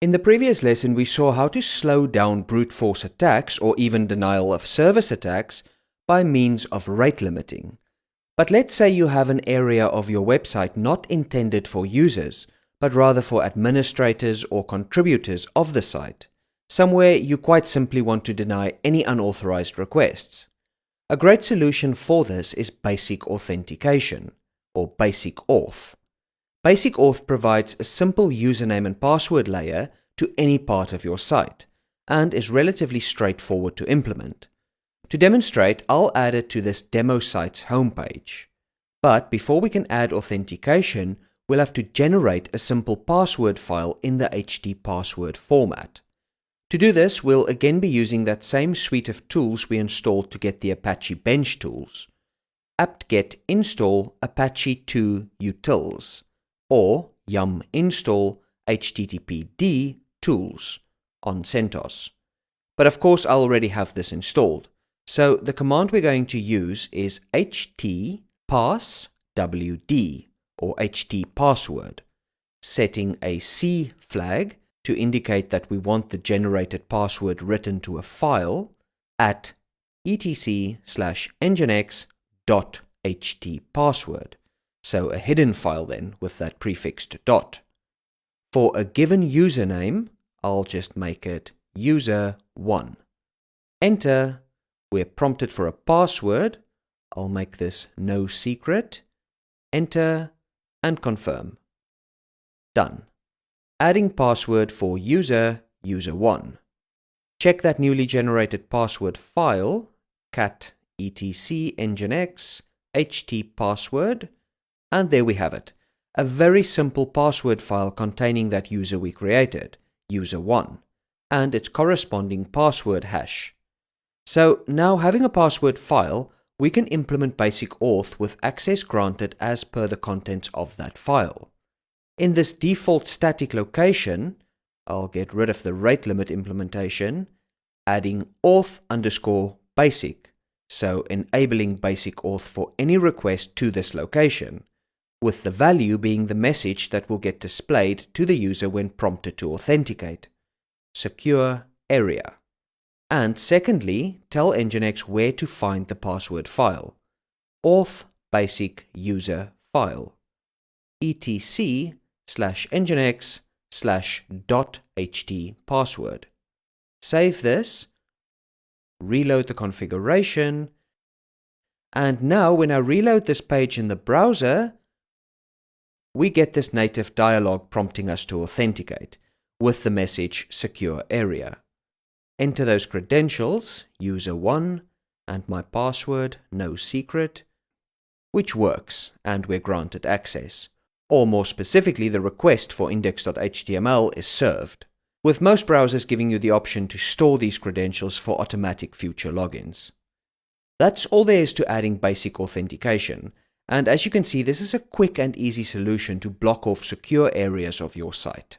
In the previous lesson, we saw how to slow down brute force attacks or even denial of service attacks by means of rate limiting. But let's say you have an area of your website not intended for users, but rather for administrators or contributors of the site, somewhere you quite simply want to deny any unauthorized requests. A great solution for this is basic authentication, or basic auth. Basic auth provides a simple username and password layer to any part of your site, and is relatively straightforward to implement. To demonstrate, I'll add it to this demo site's homepage. But before we can add authentication, we'll have to generate a simple password file in the htpassword format. To do this, we'll again be using that same suite of tools we installed to get the Apache Bench tools. apt-get install apache2 utils, or yum install httpd tools on CentOS. But of course I already have this installed, so the command we're going to use is htpasswd, or htpassword, setting a C flag to indicate that we want the generated password written to a file at etc/nginx.htpassword, so a hidden file then with that prefixed dot. For a given username, I'll just make it user1. Enter. We're prompted for a password. I'll make this no secret. Enter and confirm. Done. Adding password for user1. Check that newly generated password file, cat etc nginx htpassword, and there we have it. A very simple password file containing that user we created, user1, and its corresponding password hash. So now, having a password file, we can implement basic auth with access granted as per the contents of that file. In this default static location, I'll get rid of the rate limit implementation, adding auth_basic, so enabling basic auth for any request to this location, with the value being the message that will get displayed to the user when prompted to authenticate. Secure area. And secondly, tell Nginx where to find the password file. Auth basic user file. etc/nginx/.htpassword. Save this, reload the configuration, and now when I reload this page in the browser, we get this native dialog prompting us to authenticate with the message secure area. Enter those credentials, user1, and my password, no secret, which works, and we're granted access. Or more specifically, the request for index.html is served, with most browsers giving you the option to store these credentials for automatic future logins. That's all there is to adding basic authentication, and as you can see, this is a quick and easy solution to block off secure areas of your site.